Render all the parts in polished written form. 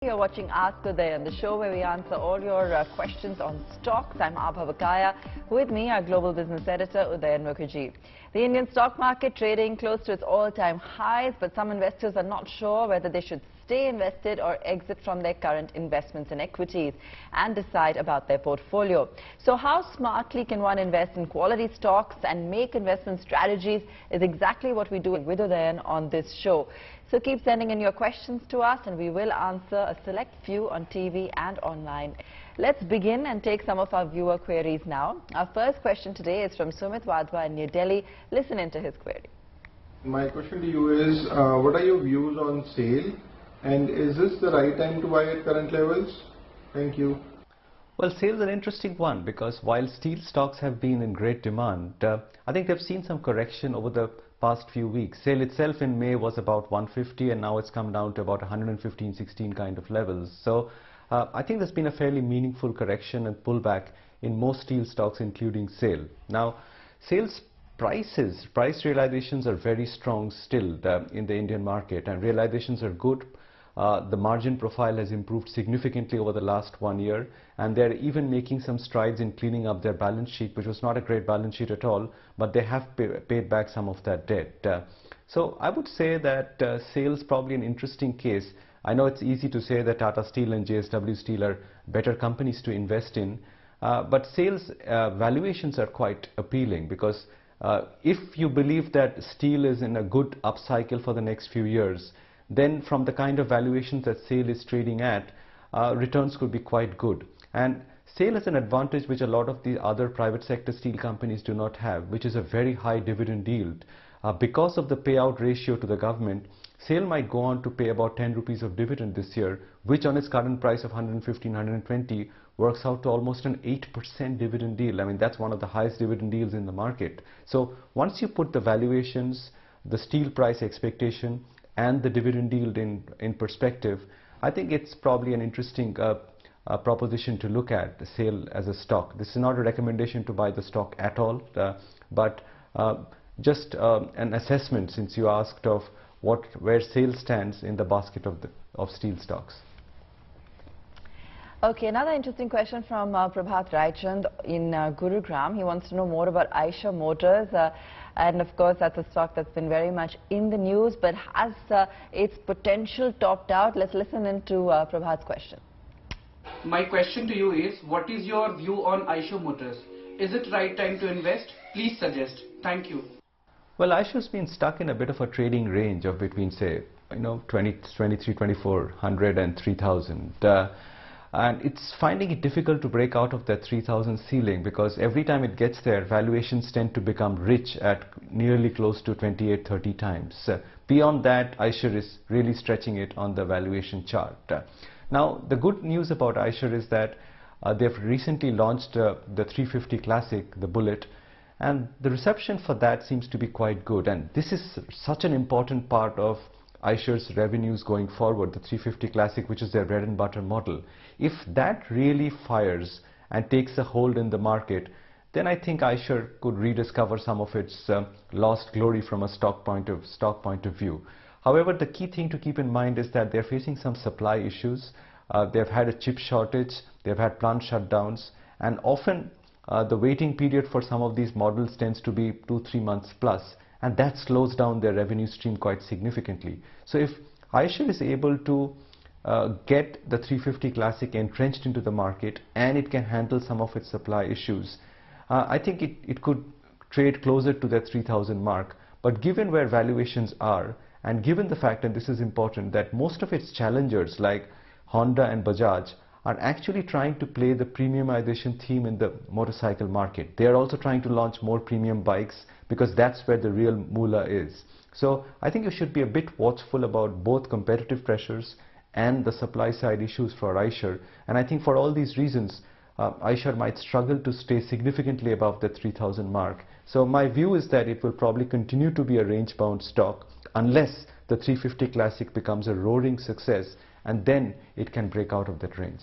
You're watching Ask Udayan, the show where we answer all your questions on stocks. I'm Abha Vakaya. With me, our global business editor, Udayan Mukherjee. The Indian stock market trading close to its all-time highs, but some investors are not sure whether they should stay invested or exit from their current investments in equities and decide about their portfolio. So how smartly can one invest in quality stocks and make investment strategies is exactly what we do with Udayan on this show. So keep sending in your questions to us and we will answer a select few on TV and online. Let's begin and take some of our viewer queries now. Our first question today is from Sumit Wadhwa in New Delhi. Listen into his query. My question to you is, what are your views on SAIL, and is this the right time to buy at current levels? Thank you. Well, SAIL is an interesting one because while steel stocks have been in great demand, I think they've seen some correction over the past few weeks. SAIL itself in May was about 150 and now it's come down to about 115-16 kind of levels. So I think there's been a fairly meaningful correction and pullback in most steel stocks, including SAIL. Now, SAIL's price realizations are very strong still in the Indian market, and realizations are good. The margin profile has improved significantly over the last 1 year, and they're even making some strides in cleaning up their balance sheet, which was not a great balance sheet at all, but they have paid back some of that debt. So I would say that SAIL is probably an interesting case. I know it's easy to say that Tata Steel and JSW Steel are better companies to invest in, but SAIL's valuations are quite appealing because if you believe that steel is in a good upcycle for the next few years, then from the kind of valuations that SAIL is trading at, returns could be quite good. And SAIL has an advantage which a lot of the other private sector steel companies do not have, which is a very high dividend yield. Because of the payout ratio to the government, SAIL might go on to pay about 10 rupees of dividend this year, which on its current price of 115, 120 works out to almost an 8% dividend yield. I mean, that's one of the highest dividend yields in the market. So once you put the valuations, the steel price expectation, and the dividend yield in perspective, I think it's probably an interesting proposition to look at, the SAIL as a stock. This is not a recommendation to buy the stock at all, but just an assessment, since you asked of where SAIL stands in the basket of steel stocks. Okay, another interesting question from Prabhat Raichand in Gurugram. He wants to know more about Eicher Motors. And of course, that's a stock that's been very much in the news, but has its potential topped out? Let's listen into Prabhat's question. My question to you is, what is your view on Eicher Motors? Is it right time to invest? Please suggest. Thank you. Well, Eicher's been stuck in a bit of a trading range of between, say, 2,400 and 3,000. And it's finding it difficult to break out of that 3,000 ceiling because every time it gets there, valuations tend to become rich at nearly close to 28-30 times. Beyond that, Eicher is really stretching it on the valuation chart. Now, the good news about Eicher is that they've recently launched the 350 Classic, the Bullet, and the reception for that seems to be quite good. And this is such an important part of Eicher's revenues going forward, the 350 Classic, which is their bread and butter model. If that really fires and takes a hold in the market, then I think Eicher could rediscover some of its lost glory from a stock point of view. However, the key thing to keep in mind is that they're facing some supply issues. They've had a chip shortage, they've had plant shutdowns, and often the waiting period for some of these models tends to be 2-3 months plus, and that slows down their revenue stream quite significantly. So if Eicher is able to get the 350 Classic entrenched into the market and it can handle some of its supply issues, I think it could trade closer to that 3,000 mark. But given where valuations are, and given the fact, and this is important, that most of its challengers like Honda and Bajaj are actually trying to play the premiumization theme in the motorcycle market. They are also trying to launch more premium bikes because that's where the real moolah is. So I think you should be a bit watchful about both competitive pressures and the supply side issues for Eicher. And I think for all these reasons, Eicher might struggle to stay significantly above the 3,000 mark. So my view is that it will probably continue to be a range-bound stock unless the 350 Classic becomes a roaring success, and then it can break out of that range.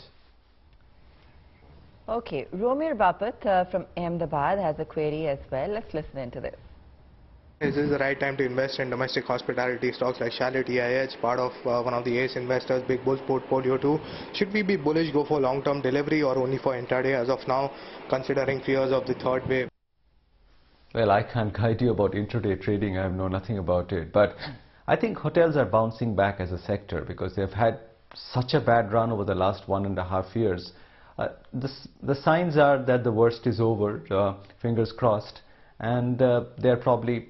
Okay, Romir Bapat from Ahmedabad has a query as well. Let's listen into this. Is this the right time to invest in domestic hospitality stocks like Chalet TIH, part of one of the ACE investors' Big Bulls portfolio too? Should we be bullish, go for long-term delivery, or only for intraday as of now, considering fears of the third wave? Well, I can't guide you about intraday trading. I know nothing about it. But I think hotels are bouncing back as a sector because they've had such a bad run over the last 1.5 years. The signs are that the worst is over, fingers crossed, and they're probably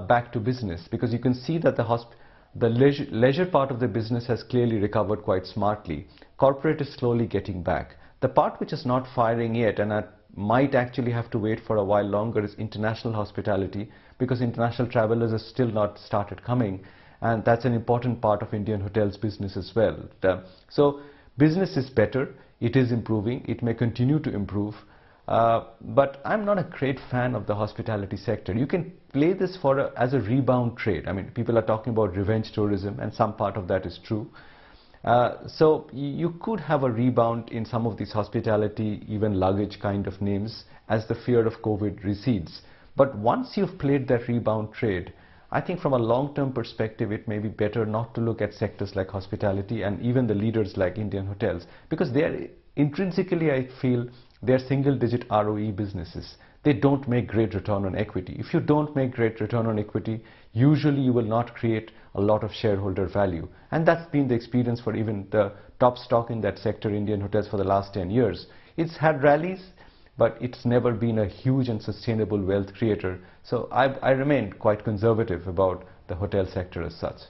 back to business, because you can see that the leisure part of the business has clearly recovered quite smartly. Corporate is slowly getting back. The part which is not firing yet, and might actually have to wait for a while longer, is international hospitality, because international travelers have still not started coming, and that's an important part of Indian hotels business as well. So business is better, it is improving, it may continue to improve, but I'm not a great fan of the hospitality sector. You can play this as a rebound trade. I mean, people are talking about revenge tourism, and some part of that is true. So you could have a rebound in some of these hospitality, even luggage kind of names, as the fear of COVID recedes. But once you've played that rebound trade, I think from a long-term perspective, it may be better not to look at sectors like hospitality and even the leaders like Indian hotels, because they are intrinsically, I feel, they're single-digit ROE businesses. They don't make great return on equity. If you don't make great return on equity, usually you will not create a lot of shareholder value. And that's been the experience for even the top stock in that sector, Indian hotels, for the last 10 years. It's had rallies, but it's never been a huge and sustainable wealth creator. So I remain quite conservative about the hotel sector as such.